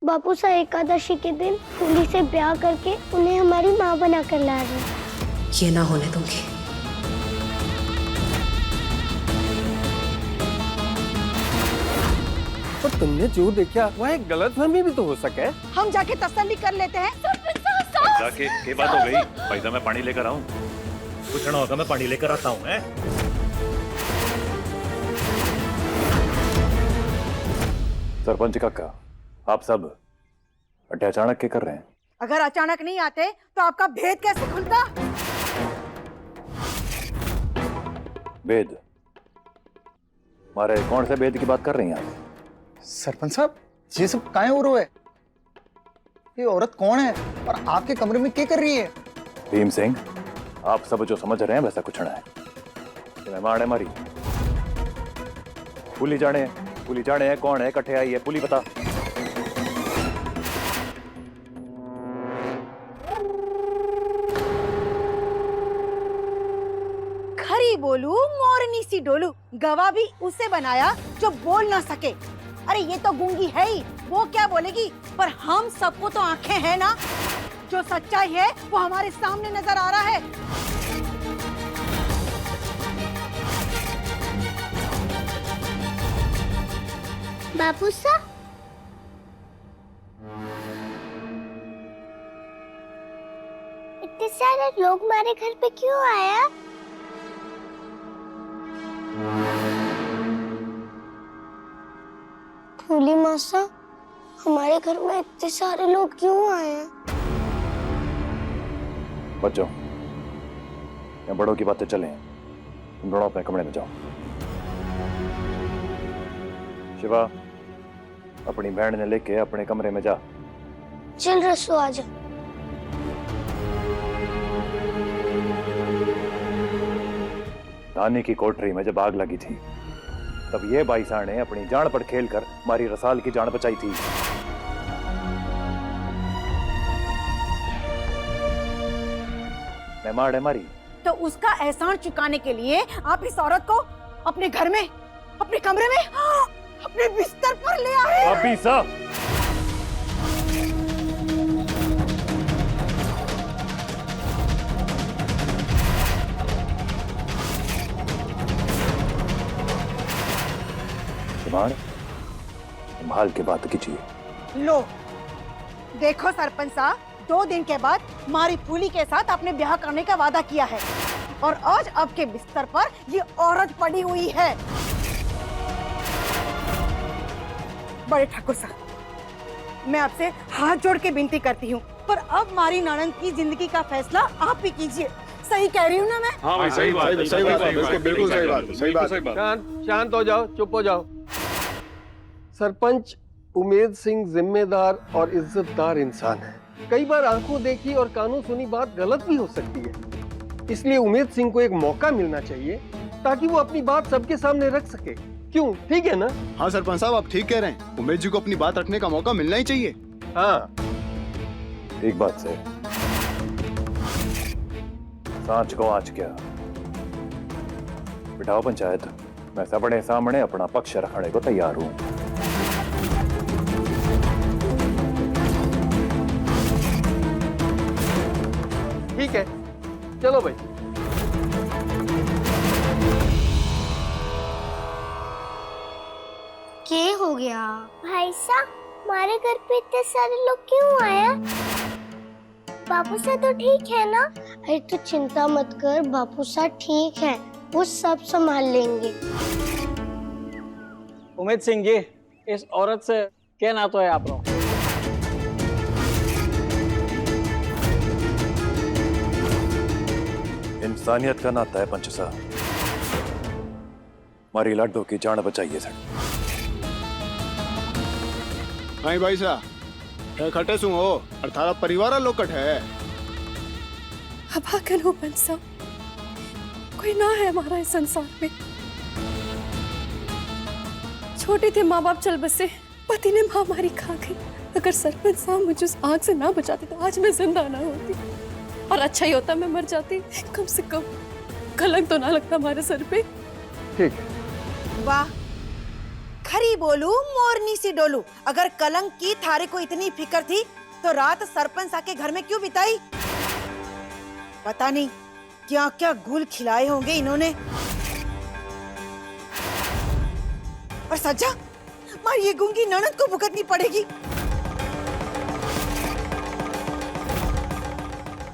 बापू सा एकादशी के दिन फूली से ब्याह करके उन्हें हमारी माँ बना कर ला रहे हैं। ये ना होने दूंगी। पर तुमने जो देखा वह एक गलतफहमी भी तो हो सके। हम जाके तसल्ली कर लेते हैं। जाके के बात हो गई? पैसा मैं पानी लेकर आऊं? पूछना होगा, मैं पानी लेकर आता हूँ। सरपंच काका, आप सब अटे अचानक क्या कर रहे हैं? अगर अचानक नहीं आते तो आपका भेद कैसे खुलता? वेद? हमारे कौन से वेद की बात कर रही हैं आप? सरपंच साहब, ये सब काहे हो रहा है? ये औरत कौन है और आपके कमरे में क्या कर रही है? भीम सिंह, आप सब जो समझ रहे हैं वैसा कुछ ना है। ये मेहमान है हमारी। पुली जाने है कौन है, कट्ठे आई है, पुली बता। खरी बोलू मोरनी सी डोलू, गवाह भी उसे बनाया जो बोल ना सके। अरे ये तो गूंगी है ही, वो क्या बोलेगी? पर हम सबको तो आंखें हैं ना। जो सच्चाई है वो हमारे सामने नजर आ रहा है। बापू सा, इतने सारे लोग हमारे घर पे क्यों आया? फूली मौसा, हमारे घर में इतने सारे लोग क्यों आए हैं? बच्चों, यहाँ बड़ों की बातें चले, तुम दोनों अपने कमरे में जाओ। शिवा, अपनी बहन ने लेके अपने कमरे में जा। चल रसू, आजा। नानी की कोठरी में जब आग लगी थी तब ये बाईसा ने अपनी जान पर खेलकर हमारी रसाल की जान बचाई थी। मेहमान है हमारी। तो उसका एहसान चुकाने के लिए आप इस औरत को अपने घर में, अपने कमरे में, अपने बिस्तर पर ले आए। अभी सा संभाल के बात कीजिए। लो देखो सरपंच साहब, 2 दिन के बाद मारी फूली के साथ आपने ब्याह करने का वादा किया है और आज आपके बिस्तर पर ये औरत पड़ी हुई है। बड़े ठाकुर साहब, मैं आपसे हाथ जोड़ के विनती करती हूँ, पर अब मारी ननद की जिंदगी का फैसला आप ही कीजिए। सही कह रही हूँ ना मैं? हाँ भाई, सही बात, बिल्कुल सही बात। शांत हो जाओ, चुप हो जाओ। सरपंच उमेद सिंह जिम्मेदार और इज्जतदार इंसान है। कई बार आंखों देखी और कानों सुनी बात गलत भी हो सकती है, इसलिए उमेद सिंह को एक मौका मिलना चाहिए ताकि वो अपनी बात सबके सामने रख सके। क्यों, ठीक है ना? हाँ सरपंच साहब, आप ठीक कह रहे हैं। उमेद जी को अपनी बात रखने का मौका मिलना ही चाहिए। हाँ, एक बात से सांच को आज क्या बिठाओ पंचायत, मैं सबने सामने अपना पक्ष रखने को तैयार हूँ। ठीक है, चलो भाई। क्या हो गया भाई साहब? हमारे घर पे इतने सारे लोग क्यों आए? बापू सा तो ठीक है ना? अरे तू चिंता मत कर, बापू सा ठीक है, वो सब संभाल लेंगे। उमेद सिंह जी, इस औरत से क्या नाता है आप लोग? इंसानियत का नाता है पंच साहब। हमारी लाडो की जान बचाइए सर। नहीं भाई साहब, खटे सुन हो और थारा परिवार लोग कट है। अभागन हो पंच साहब, कोई ना है हमारा इस संसार में। छोटे थे माँ बाप चल बसे, पति ने महामारी खा गई। अगर सरपंच साहब मुझे उस आग से ना बचाते तो आज मैं जिंदा ना होती, और अच्छा ही होता मैं मर जाती। कम से कम कलंक तो ना लगता हमारे सर पे। ठीक है। वाह, खरी बोलू मोरनी सी डोलू, अगर कलंक की थारे को इतनी फिक्र थी तो रात सरपंच आके घर में क्यों बिताई? पता नहीं क्या क्या गुल खिलाए होंगे इन्होंने। और सज्जा, मार ये गूंगी ननद को भुगतनी पड़ेगी।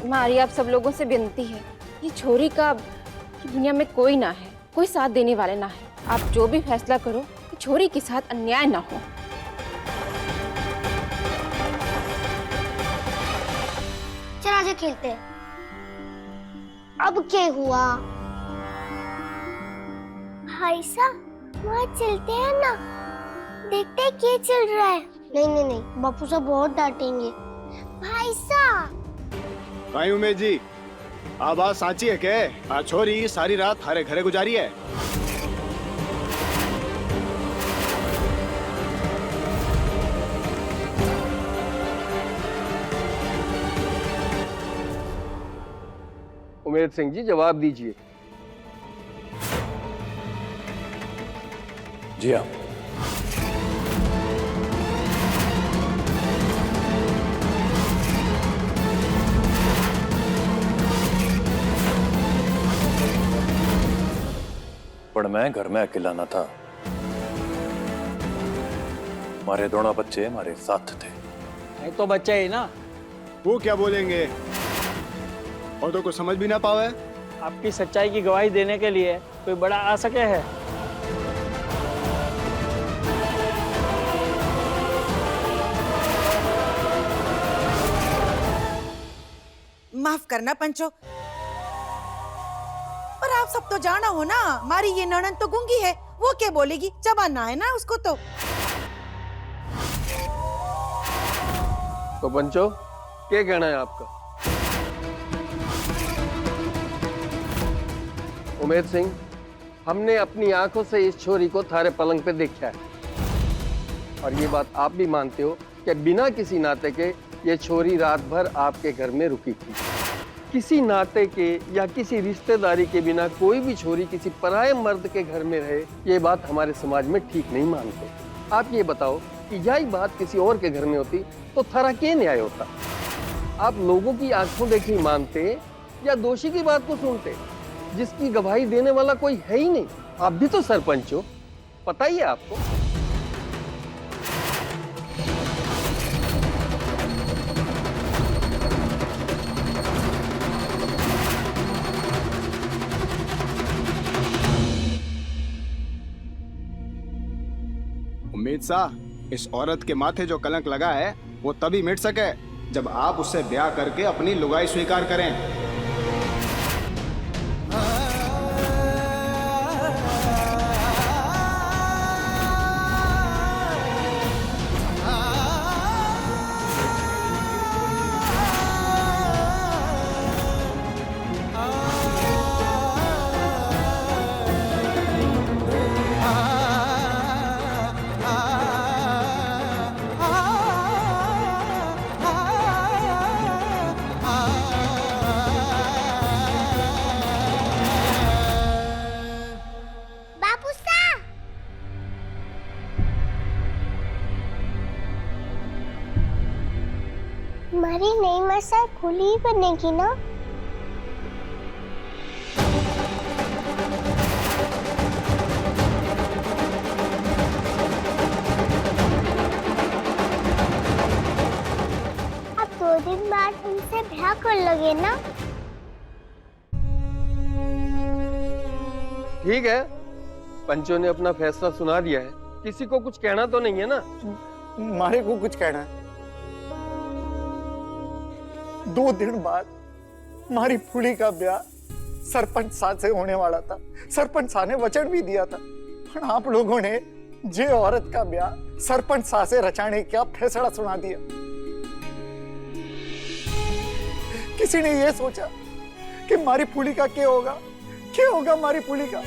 हमारी आप सब लोगों से विनती है, ये छोरी का कि दुनिया में कोई ना है, कोई साथ देने वाले ना है। आप जो भी फैसला करो, कि छोरी के साथ अन्याय ना हो। चल आजा खेलते हैं। अब क्या हुआ? भाई साहब वहाँ चलते हैं ना, देखते हैं क्या चल रहा है। नहीं नहीं नहीं, बापू साहब बहुत डांटेंगे। भाई साहब कहीं उमेश जी, आ बात साची है के? आ छोरी सारी रात थारे घरे गुजारी है? उमेद सिंह जी जवाब दीजिए। जी हाँ। पर मैं घर में अकेला न था, हमारे दोनों बच्चे हमारे साथ थे। नहीं तो बच्चे ही ना। वो क्या बोलेंगे और तो कुछ समझ भी ना पावे। आपकी सच्चाई की गवाही देने के लिए कोई बड़ा आ सके है? माफ करना पंचो, पर आप सब तो जाना हो ना, मारी ये ननद तो गूंगी है, वो क्या बोलेगी? जबान ना है ना उसको तो। पंचो क्या कहना है आपका? उमेद सिंह, हमने अपनी आंखों से इस छोरी को थारे पलंग पे देखा है और ये बात आप भी मानते हो कि बिना किसी नाते के ये छोरी रात भर आपके घर में रुकी थी। किसी नाते के या किसी रिश्तेदारी के बिना कोई भी छोरी किसी पराये मर्द के घर में रहे, ये बात हमारे समाज में ठीक नहीं मानते। आप ये बताओ कि यही बात किसी और के घर में होती तो थारा क्या न्याय होता? आप लोगों की आंखों देखी मानते या दोषी की बात को सुनते, जिसकी गवाही देने वाला कोई है ही नहीं? आप भी तो सरपंच हो, पता ही है आपको। उम्मीद सा इस औरत के माथे जो कलंक लगा है वो तभी मिट सके जब आप उससे ब्याह करके अपनी लुगाई स्वीकार करें। हमारी नई मसाल खुली ही बनेगी ना? अब 2 दिन बाद उनसे ब्याह कर लगे ना? ठीक है, पंचों ने अपना फैसला सुना दिया है, किसी को कुछ कहना तो नहीं है ना? मारे को कुछ कहना है। 2 दिन बाद हमारी फूली का ब्याह सरपंच साहब से होने वाला था। सरपंच साहब ने वचन भी दिया था, पर आप लोगों ने जे औरत का ब्याह सरपंच साहब से रचाने का फैसला सुना दिया। किसी ने यह सोचा कि हमारी फूली का क्या होगा हमारी फूली का?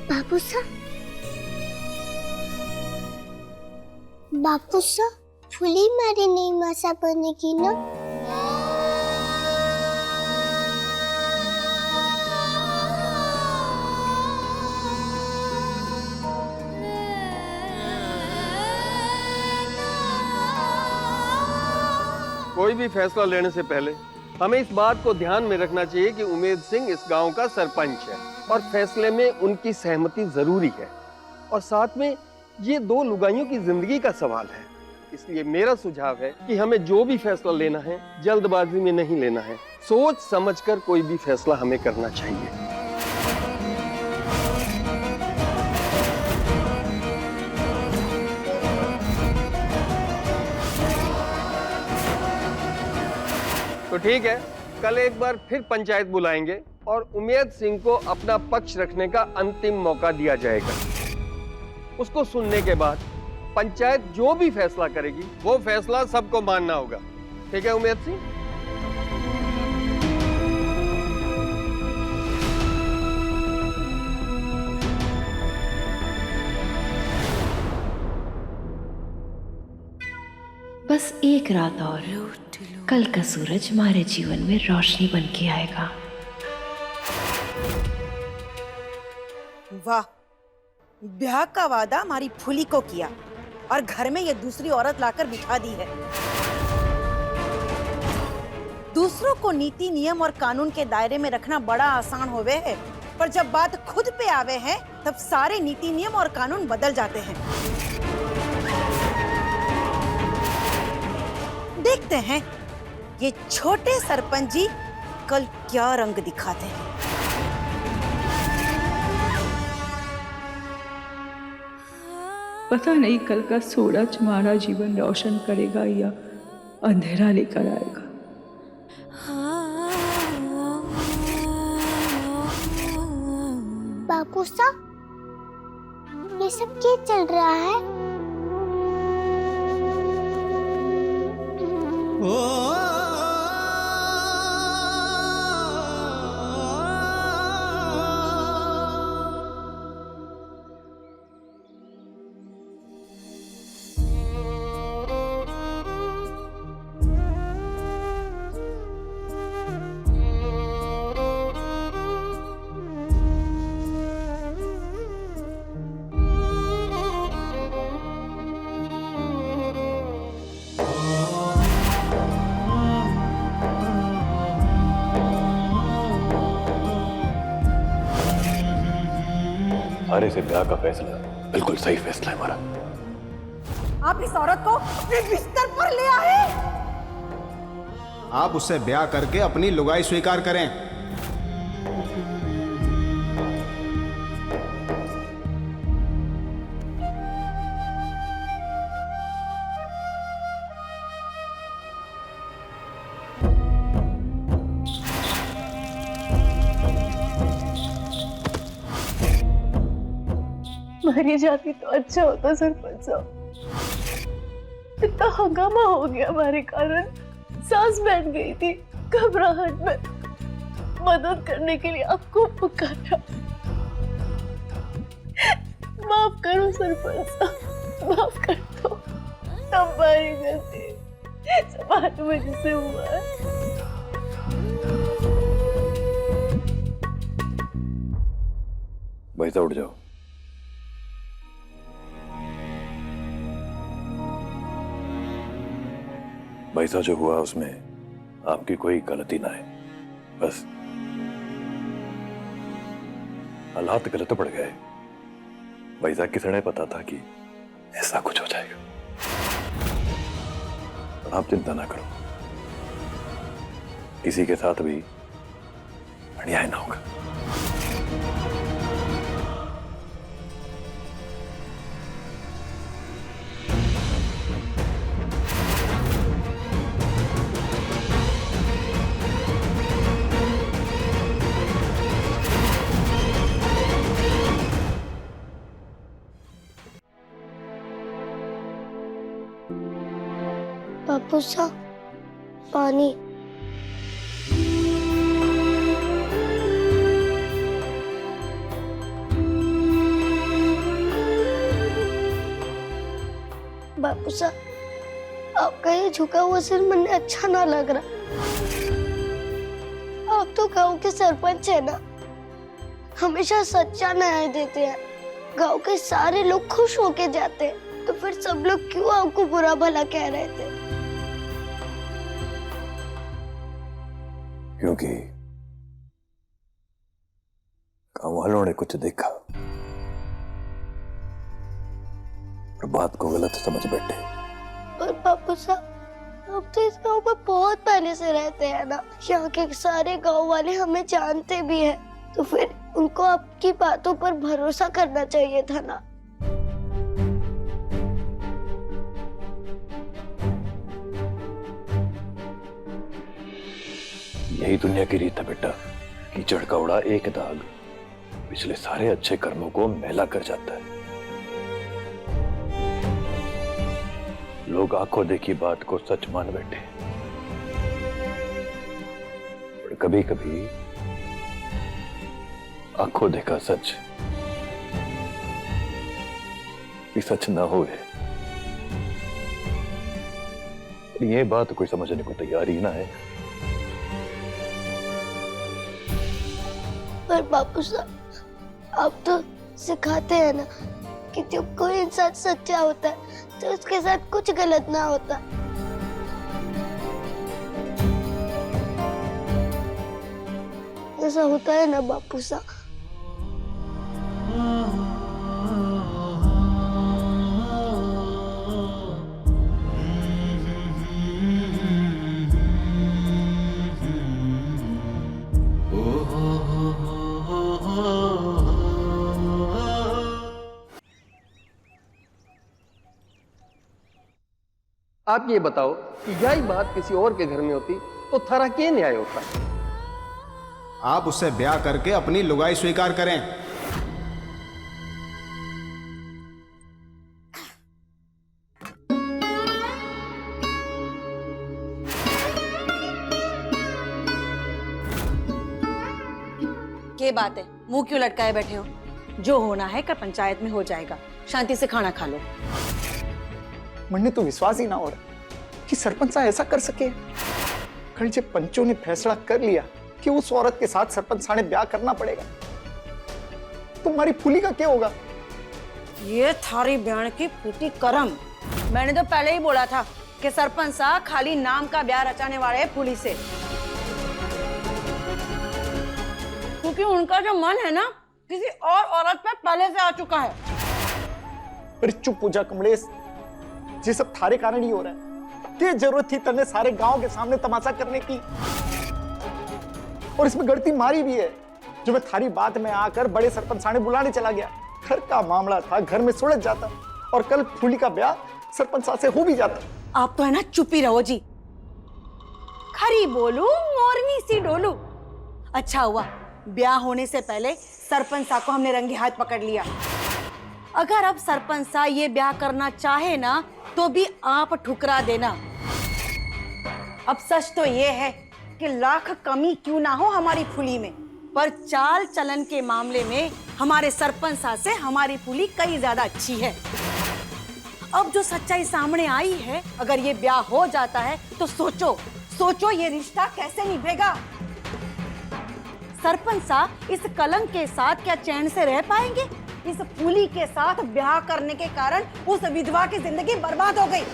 बापू साहब, फुली मारी नहीं मासा बनेगी ना। कोई भी फैसला लेने से पहले हमें इस बात को ध्यान में रखना चाहिए कि उमेद सिंह इस गांव का सरपंच है और फैसले में उनकी सहमति जरूरी है। और साथ में ये दो लुगाइयों की जिंदगी का सवाल है। इसलिए मेरा सुझाव है कि हमें जो भी फैसला लेना है जल्दबाजी में नहीं लेना है। सोच समझकर कोई भी फैसला हमें करना चाहिए। तो ठीक है, कल एक बार फिर पंचायत बुलाएंगे और उमेद सिंह को अपना पक्ष रखने का अंतिम मौका दिया जाएगा। उसको सुनने के बाद पंचायत जो भी फैसला करेगी वो फैसला सबको मानना होगा। ठीक है उमेद सिंह? बस एक रात और, कल का सूरज हमारे जीवन में रोशनी बन के आएगा। वाह, ब्याह का वादा हमारी फूली को किया और घर में ये दूसरी औरत लाकर बिठा दी है। दूसरों को नीति नियम और कानून के दायरे में रखना बड़ा आसान होवे है, पर जब बात खुद पे आवे है तब सारे नीति नियम और कानून बदल जाते हैं। देखते हैं ये छोटे सरपंच जी कल क्या रंग दिखाते हैं। पता नहीं कल का सूरज हमारा जीवन रोशन करेगा या अंधेरा लेकर आएगा। बापू साहब, ये सब क्या चल रहा है? हमारे से ब्याह का फैसला बिल्कुल सही फैसला है हमारा। आप इस औरत को अपने बिस्तर पर ले आए। आप उससे ब्याह करके अपनी लुगाई स्वीकार करें। मरी जाती तो अच्छा होता सरपंच साहब। इतना हंगामा हो गया हमारे कारण, सांस बैठ गई थी। घबराहट में मदद करने के लिए आपको पुकारा। माफ करो सरपंच साहब, माफ कर दो। हमारी गलती, सब हाथ वजह से हुआ है। भाई साहब उठ जाओ। भाई साहब जो हुआ उसमें आपकी कोई गलती ना है, बस हालात गलत पड़ गए। भाई साहब किसी ने पता था कि ऐसा कुछ हो जाएगा। पर आप चिंता ना करो, किसी के साथ भी अन्याय ना होगा। बापू साहब, पानी। बापू साहब, आपका ये झुका हुआ सिर मुझे अच्छा ना लग रहा। आप तो गांव के सरपंच है ना, हमेशा सच्चा न्याय देते हैं। गांव के सारे लोग खुश होके जाते हैं, तो फिर सब लोग क्यों आपको बुरा भला कह रहे थे? क्योंकि गांव वालों ने कुछ देखा और बात को गलत समझ बैठे। और बापू साहब, अब तो इस गांव में बहुत पहले से रहते हैं ना, यहाँ के सारे गांव वाले हमें जानते भी हैं, तो फिर उनको आपकी बातों पर भरोसा करना चाहिए था ना। यही दुनिया की रीत है बेटा, कीचड़ का उड़ा एक दाग पिछले सारे अच्छे कर्मों को मैला कर जाता है। लोग आंखों देखी बात को सच मान बैठे, और कभी कभी आंखों देखा सच भी सच ना हो। ये बात कोई समझने को तैयार ही ना है। पर बापू साहब, आप तो सिखाते हैं ना कि जब कोई इंसान सच्चा होता है तो उसके साथ कुछ गलत ना होता। ऐसा होता है ना बापू साहब? आप ये बताओ कि यही बात किसी और के घर में होती तो थारा क्या न्याय होता? आप उससे ब्याह करके अपनी लुगाई स्वीकार करें। क्या बात है, मुंह क्यों लटकाए बैठे हो? जो होना है कल पंचायत में हो जाएगा, शांति से खाना खा लो। मन्ने तो विश्वास ही ना हो रहा कि सरपंच साहब ऐसा कर सके। कल जब पंचों ने फैसला कर लिया कि उस औरत के साथ सरपंच साहब ने ब्याह करना पड़ेगा, तुम्हारी फूली का क्या होगा? ये थारी बयान की फूटी करम। मैंने तो पहले ही बोला था कि सरपंच साहब खाली नाम का ब्याह रचाने वाले हैं फूली से, क्योंकि उनका जो मन है ना किसी और औरत पे पहले से आ चुका है। पर चुप पूजा कमलेश, ये सब थारे कारण ही हो रहा है। क्या जरूरत थी तन्ने सारे गांव के सामने तमाशा करने की? और इसमें गलती मारी भी है जो मैं थारी बात में आकर बड़े सरपंच साहब ने बुलाने चला गया। घर का मामला था, घर में सुलझ जाता और कल फूली का ब्याह सरपंच साहब से हो भी जाता। आप तो है ना चुप ही रहो जी। खरी बोलू मोरनी सी डोलू। अच्छा हुआ ब्याह होने से पहले सरपंच साहब को हमने रंगे हाथ पकड़ लिया। अगर अब सरपंच साहब ये ब्याह करना चाहे ना तो भी आप ठुकरा देना। अब सच तो ये है कि लाख कमी क्यों ना हो हमारी फूली में, पर चाल चलन के मामले में हमारे सरपंच साहब से हमारी फूली कई ज्यादा अच्छी है। अब जो सच्चाई सामने आई है, अगर ये ब्याह हो जाता है तो सोचो ये रिश्ता कैसे निभेगा। सरपंच साहब इस कलंक के साथ क्या चैन से रह पाएंगे? इस फूली के साथ ब्याह करने के कारण उस विधवा की जिंदगी बर्बाद हो गई।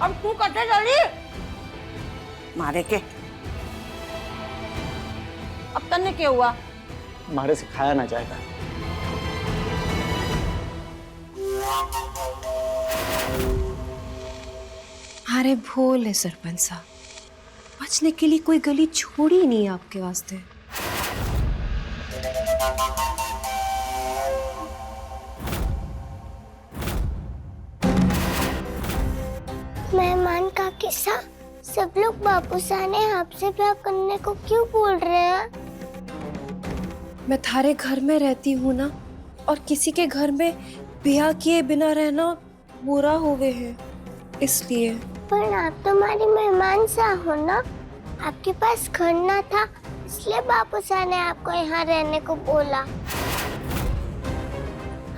अब तू कटे जल्दी मारे के। अब तन्ने क्या हुआ? हमारे से खाया ना जाएगा। अरे भोले सरपंच साहब, बचने के लिए कोई गली छोड़ी नहीं आपके वास्ते। मेहमान का किस्सा, सब लोग बापू साहब ने आपसे ब्याह करने को क्यों बोल रहे हैं? मैं थारे घर में रहती हूँ ना, और किसी के घर में ब्याह किए बिना रहना बुरा हो गए है, इसलिए। पर आप तो हमारी मेहमान सा हो ना, आपके पास घर ना था इसलिए बापू साहब ने आपको यहाँ रहने को बोला।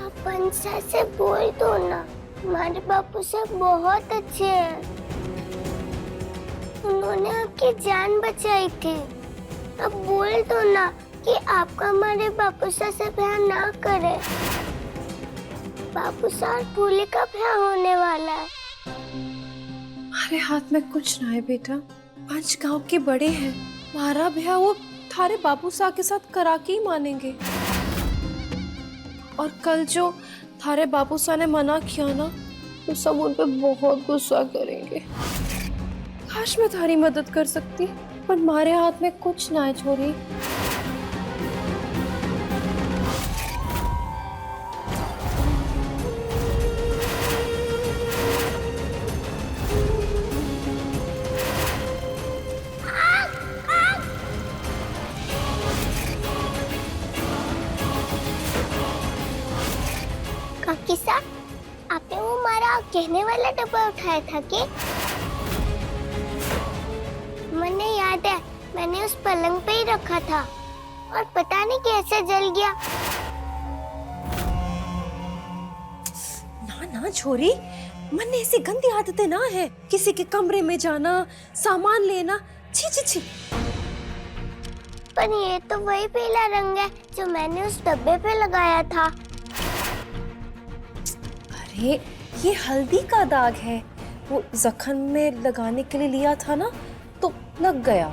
आप पंचा से बोल दो ना, हमारे बापू साहब बहुत अच्छे हैं। उन्होंने आपकी जान बचाई थी। अब बोल दो ना कि आपका हमारे बापू साहब से ब्याह ना करे। बापू साहब फूली का ब्याह होने वाला है। हमारे हाथ में कुछ ना है बेटा। पंच गांव के बड़े हैं, हमारा ब्याह वो थारे बापू साहब के साथ करा के ही मानेंगे। और कल जो थारे बापू साहब ने मना किया ना, तो सब उन पे बहुत गुस्सा करेंगे। काश मैं थारी मदद कर सकती, पर हमारे हाथ में कुछ ना है छोरी। काकी साहब, आपने वो हमारा कहने वाला डब्बा उठाया था कि? मुझे याद है, मैंने उस पलंग पे ही रखा था और पता नहीं कैसे जल गया। ना ना छोरी, मन ने ऐसी गंदी आदतें ना है। किसी के कमरे में जाना, सामान लेना, छी छी छी। पर ये तो वही पीला रंग है जो मैंने उस डब्बे पे लगाया था। अरे ये हल्दी का दाग है, वो जख्म में लगाने के लिए लिया था ना, तो लग गया।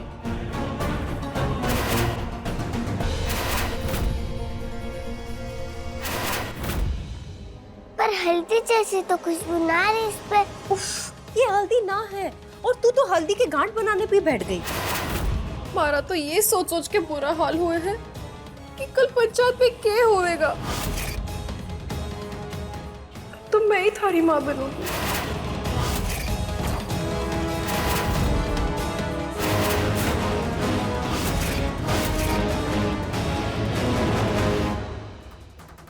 पर हल्दी जैसी तो खुशबू ना रही इस पे। उफ, ये हल्दी ना है, और तू तो हल्दी के गांठ बनाने पे बैठ गई। हमारा तो ये सोच सोच के बुरा हाल हुए है कि कल पंचायत में क्या होएगा। तो मैं ही थारी माँ बनूंगी।